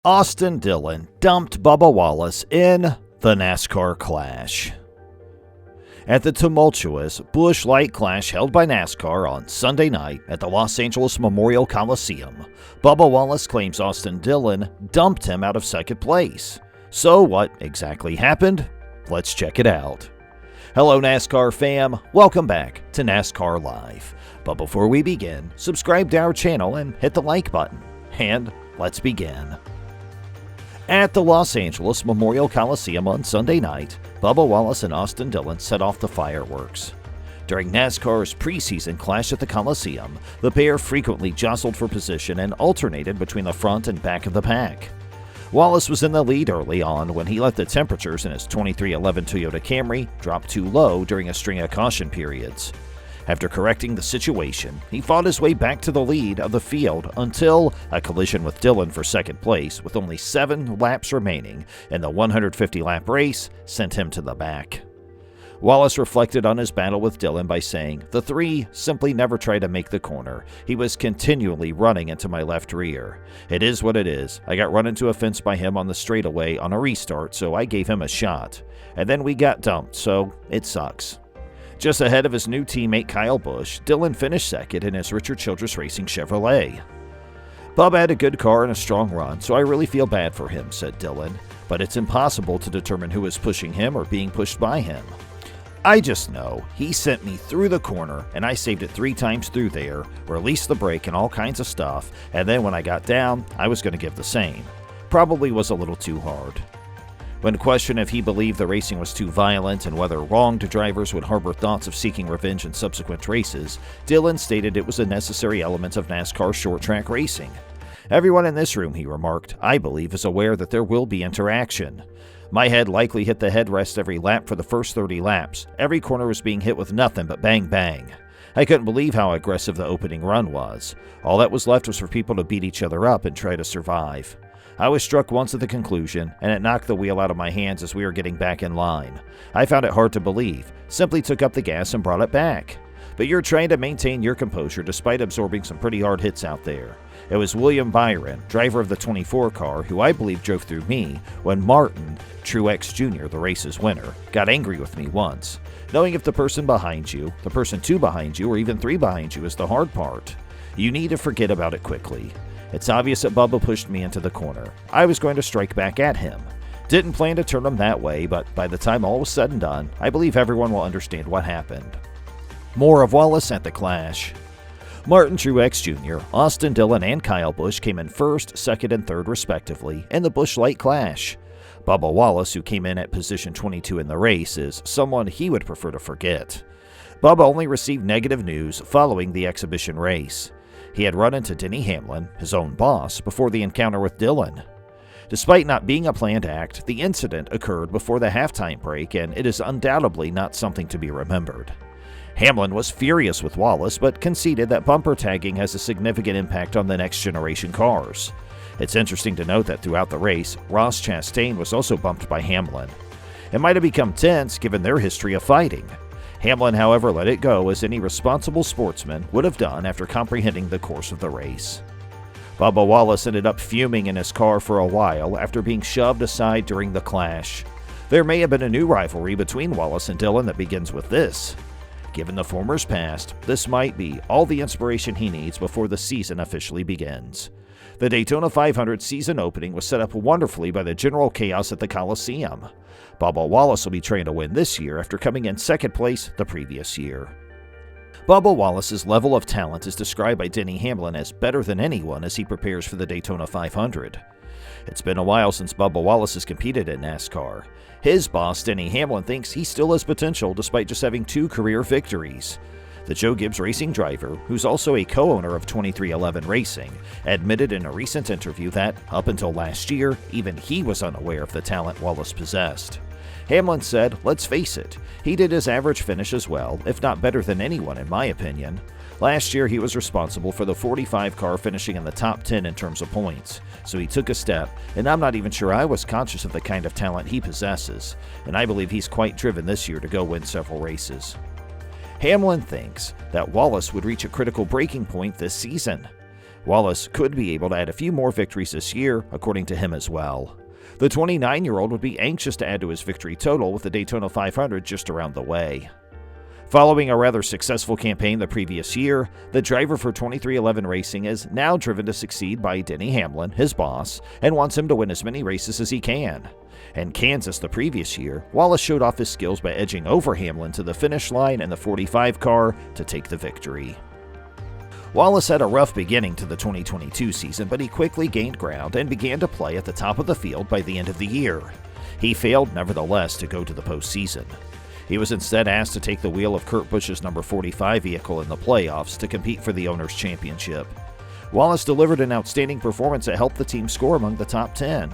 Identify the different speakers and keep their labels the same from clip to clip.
Speaker 1: Austin Dillon dumped Bubba Wallace in the Nascar Clash. At the tumultuous Busch Light Clash held by NASCAR on Sunday night at the Los Angeles Memorial Coliseum, Bubba Wallace claims Austin Dillon dumped him out of second place. So what exactly happened? Let's check it out. Hello NASCAR fam, welcome back to NASCAR Live. But before we begin, subscribe to our channel and hit the like button. And let's begin. At the Los Angeles Memorial Coliseum on Sunday night, Bubba Wallace and Austin Dillon set off the fireworks. During NASCAR's preseason clash at the Coliseum, the pair frequently jostled for position and alternated between the front and back of the pack. Wallace was in the lead early on when he let the temperatures in his 2311 Toyota Camry drop too low during a string of caution periods. After correcting the situation, he fought his way back to the lead of the field until a collision with Dillon for second place with only 7 laps remaining in the 150-lap race sent him to the back. Wallace reflected on his battle with Dillon by saying, "The three simply never tried to make the corner. He was continually running into my left rear. It is what it is. I got run into a fence by him on the straightaway on a restart, so I gave him a shot. And then we got dumped, so it sucks." Just ahead of his new teammate Kyle Busch, Dillon finished second in his Richard Childress Racing Chevrolet. "Bubba had a good car and a strong run, so I really feel bad for him," said Dillon, "but it's impossible to determine who is pushing him or being pushed by him. I just know he sent me through the corner and I saved it 3 times through there, released the brake and all kinds of stuff, and then when I got down, I was going to give the same. Probably was a little too hard." When questioned if he believed the racing was too violent and whether wronged drivers would harbor thoughts of seeking revenge in subsequent races, Dillon stated it was a necessary element of NASCAR short-track racing. "Everyone in this room," he remarked, "I believe is aware that there will be interaction. My head likely hit the headrest every lap for the first 30 laps. Every corner was being hit with nothing but bang bang. I couldn't believe how aggressive the opening run was. All that was left was for people to beat each other up and try to survive. I was struck once at the conclusion, and it knocked the wheel out of my hands as we were getting back in line. I found it hard to believe, simply took up the gas and brought it back. But you're trying to maintain your composure despite absorbing some pretty hard hits out there. It was William Byron, driver of the 24 car, who I believe drove through me, when Martin, Truex Jr., the race's winner, got angry with me once. Knowing if the person behind you, the person 2 behind you, or even 3 behind you is the hard part. You need to forget about it quickly. It's obvious that Bubba pushed me into the corner. I was going to strike back at him. Didn't plan to turn him that way, but by the time all was said and done, I believe everyone will understand what happened." More of Wallace at the Clash. Martin Truex Jr., Austin Dillon, and Kyle Busch came in first, second, and third respectively in the Busch Light Clash. Bubba Wallace, who came in at position 22 in the race, is someone he would prefer to forget. Bubba only received negative news following the exhibition race. He had run into Denny Hamlin, his own boss, before the encounter with Dillon. Despite not being a planned act, the incident occurred before the halftime break, and it is undoubtedly not something to be remembered. Hamlin was furious with Wallace, but conceded that bumper tagging has a significant impact on the next generation cars. It's interesting to note that throughout the race, Ross Chastain was also bumped by Hamlin. It might have become tense given their history of fighting. Hamlin, however, let it go as any responsible sportsman would have done after comprehending the course of the race. Bubba Wallace ended up fuming in his car for a while after being shoved aside during the clash. There may have been a new rivalry between Wallace and Dillon that begins with this. Given the former's past, this might be all the inspiration he needs before the season officially begins. The Daytona 500 season opening was set up wonderfully by the general chaos at the Coliseum. Bubba Wallace will be trying to win this year after coming in second place the previous year. Bubba Wallace's level of talent is described by Denny Hamlin as better than anyone as he prepares for the Daytona 500. It's been a while since Bubba Wallace has competed in NASCAR. His boss, Denny Hamlin, thinks he still has potential despite just having 2 career victories. The Joe Gibbs Racing driver, who's also a co-owner of 2311 Racing, admitted in a recent interview that, up until last year, even he was unaware of the talent Wallace possessed. Hamlin said, "Let's face it, he did his average finish as well, if not better than anyone in my opinion. Last year he was responsible for the 45 car finishing in the top 10 in terms of points, so he took a step, and I'm not even sure I was conscious of the kind of talent he possesses, and I believe he's quite driven this year to go win several races." Hamlin thinks that Wallace would reach a critical breaking point this season. Wallace could be able to add a few more victories this year, according to him as well. The 29-year-old would be anxious to add to his victory total with the Daytona 500 just around the way. Following a rather successful campaign the previous year, the driver for 23XI Racing is now driven to succeed by Denny Hamlin, his boss, and wants him to win as many races as he can. In Kansas the previous year, Wallace showed off his skills by edging over Hamlin to the finish line in the 45 car to take the victory. Wallace had a rough beginning to the 2022 season, but he quickly gained ground and began to play at the top of the field by the end of the year. He failed, nevertheless, to go to the postseason. He was instead asked to take the wheel of Kurt Busch's number 45 vehicle in the playoffs to compete for the Owners' Championship. Wallace delivered an outstanding performance that helped the team score among the top 10.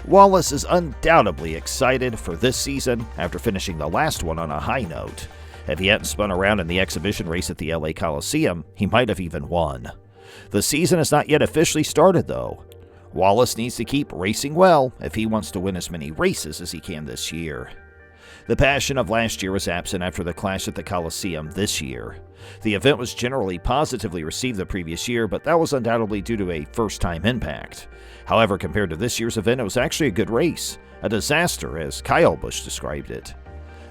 Speaker 1: Wallace is undoubtedly excited for this season after finishing the last one on a high note. If he hadn't spun around in the exhibition race at the LA Coliseum, he might have even won. The season has not yet officially started, though. Wallace needs to keep racing well if he wants to win as many races as he can this year. The passion of last year was absent after the clash at the Coliseum this year. The event was generally positively received the previous year, but that was undoubtedly due to a first-time impact. However, compared to this year's event, it was actually a good race. A disaster, as Kyle Busch described it.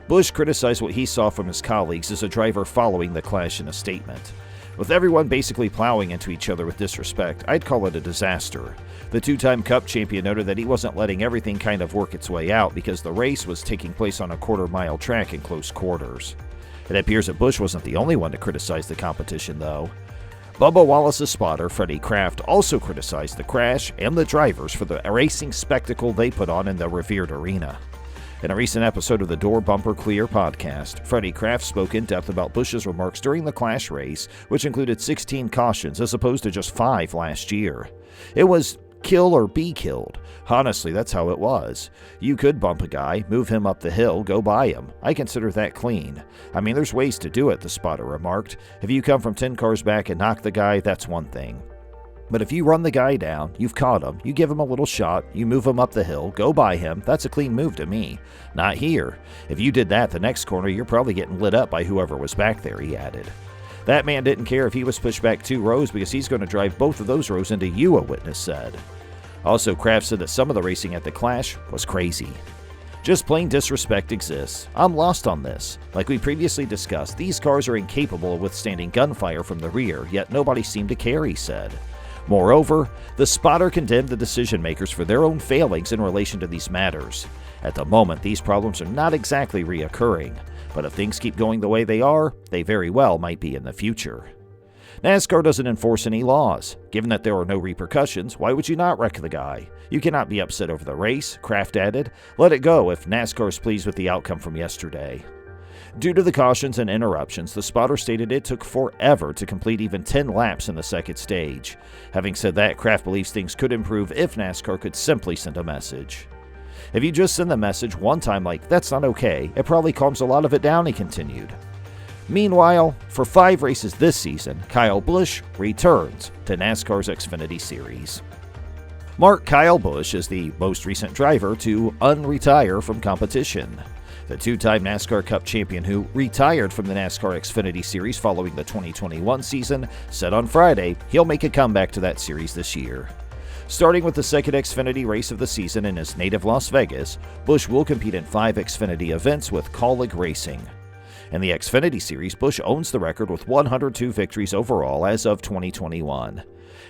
Speaker 1: Busch criticized what he saw from his colleagues as a driver following the clash in a statement. With everyone basically plowing into each other with disrespect, I'd call it a disaster. The two-time Cup champion noted that he wasn't letting everything kind of work its way out because the race was taking place on a quarter-mile track in close quarters. It appears that Busch wasn't the only one to criticize the competition, though. Bubba Wallace's spotter, Freddie Kraft, also criticized the crash and the drivers for the racing spectacle they put on in the revered arena. In a recent episode of the Door Bumper Clear podcast, Freddie Kraft spoke in depth about Busch's remarks during the Clash race, which included 16 cautions as opposed to just 5 last year. It was kill or be killed. Honestly, that's how it was. You could bump a guy, move him up the hill, go by him. I consider that clean. I mean, there's ways to do it, the spotter remarked. If you come from 10 cars back and knock the guy, that's one thing. But if you run the guy down, you've caught him, you give him a little shot, you move him up the hill, go by him, that's a clean move to me. Not here. If you did that the next corner, you're probably getting lit up by whoever was back there, he added. That man didn't care if he was pushed back 2 rows because he's going to drive both of those rows into you, a witness said. Also, Kraft said that some of the racing at the Clash was crazy. Just plain disrespect exists. I'm lost on this. Like we previously discussed, these cars are incapable of withstanding gunfire from the rear, yet nobody seemed to care, he said. Moreover, the spotter condemned the decision-makers for their own failings in relation to these matters. At the moment, these problems are not exactly reoccurring, but if things keep going the way they are, they very well might be in the future. NASCAR doesn't enforce any laws. Given that there are no repercussions, why would you not wreck the guy? You cannot be upset over the race, Kraft added. Let it go if NASCAR is pleased with the outcome from yesterday. Due to the cautions and interruptions, the spotter stated it took forever to complete even 10 laps in the second stage. Having said that, Kraft believes things could improve if NASCAR could simply send a message. If you just send the message one time like, that's not okay, it probably calms a lot of it down, he continued. Meanwhile, for 5 races this season, Kyle Busch returns to NASCAR's Xfinity Series. Kyle Busch is the most recent driver to unretire from competition. The 2-time NASCAR Cup champion who retired from the NASCAR Xfinity Series following the 2021 season said on Friday he'll make a comeback to that series this year. Starting with the second Xfinity race of the season in his native Las Vegas, Busch will compete in 5 Xfinity events with Kaulig Racing. In the Xfinity Series, Busch owns the record with 102 victories overall as of 2021.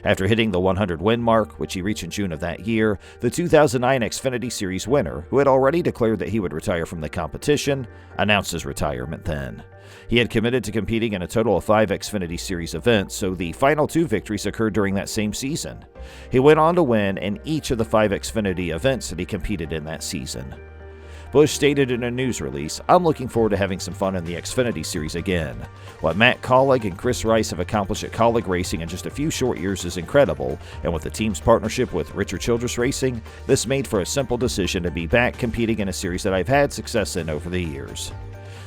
Speaker 1: After hitting the 100-win mark, which he reached in June of that year, the 2009 Xfinity Series winner, who had already declared that he would retire from the competition, announced his retirement then. He had committed to competing in a total of 5 Xfinity Series events, so the final 2 victories occurred during that same season. He went on to win in each of the 5 Xfinity events that he competed in that season. Busch stated in a news release, "I'm looking forward to having some fun in the Xfinity Series again. What Matt Kaulig and Chris Rice have accomplished at Kaulig Racing in just a few short years is incredible, and with the team's partnership with Richard Childress Racing, this made for a simple decision to be back competing in a series that I've had success in over the years."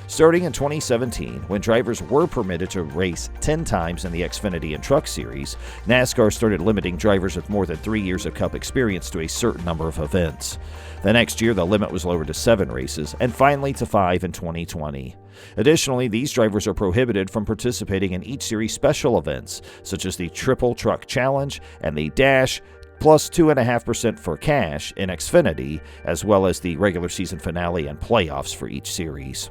Speaker 1: Starting in 2017, when drivers were permitted to race 10 times in the Xfinity and Truck Series, NASCAR started limiting drivers with more than 3 years of Cup experience to a certain number of events. The next year, the limit was lowered to 7 races, and finally to 5 in 2020. Additionally, these drivers are prohibited from participating in each series special events, such as the Triple Truck Challenge and the Dash, plus 2.5% for cash in Xfinity, as well as the regular season finale and playoffs for each series.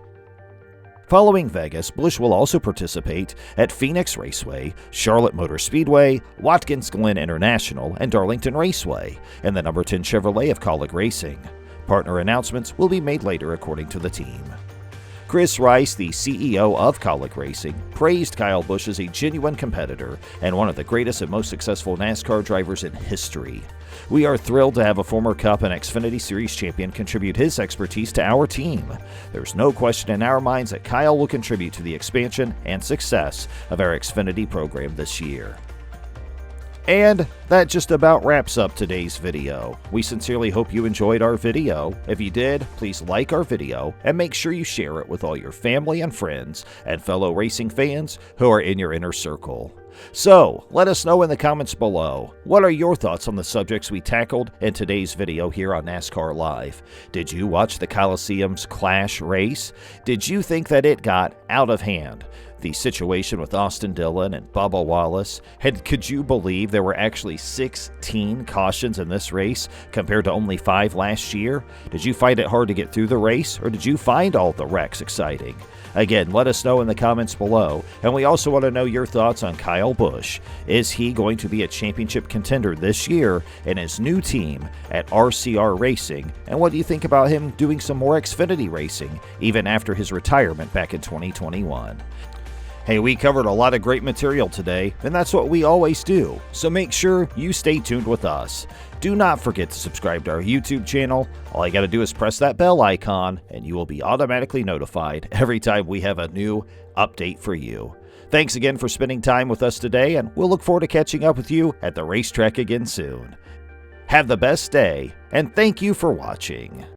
Speaker 1: Following Vegas, Busch will also participate at Phoenix Raceway, Charlotte Motor Speedway, Watkins Glen International, and Darlington Raceway, and the number 10 Chevrolet of Kaulig Racing. Partner announcements will be made later according to the team. Chris Rice, the CEO of Kaulig Racing, praised Kyle Busch as a genuine competitor and one of the greatest and most successful NASCAR drivers in history. We are thrilled to have a former Cup and Xfinity Series champion contribute his expertise to our team. There's no question in our minds that Kyle will contribute to the expansion and success of our Xfinity program this year. And that just about wraps up today's video. We sincerely hope you enjoyed our video. If you did, please like our video and make sure you share it with all your family and friends and fellow racing fans who are in your inner circle. So, let us know in the comments below, what are your thoughts on the subjects we tackled in today's video here on NASCAR Live? Did you watch the Coliseum's Clash race? Did you think that it got out of hand? The situation with Austin Dillon and Bubba Wallace, could you believe there were actually 16 cautions in this race compared to only 5 last year? Did you find it hard to get through the race, or did you find all the wrecks exciting? Again, let us know in the comments below, and we also want to know your thoughts on Kyle Busch. Is he going to be a championship contender this year in his new team at RCR Racing, and what do you think about him doing some more Xfinity racing even after his retirement back in 2021? Hey, we covered a lot of great material today, and that's what we always do, so make sure you stay tuned with us. Do not forget to subscribe to our YouTube channel. All you gotta do is press that bell icon, and you will be automatically notified every time we have a new update for you. Thanks again for spending time with us today, and we'll look forward to catching up with you at the racetrack again soon. Have the best day, and thank you for watching.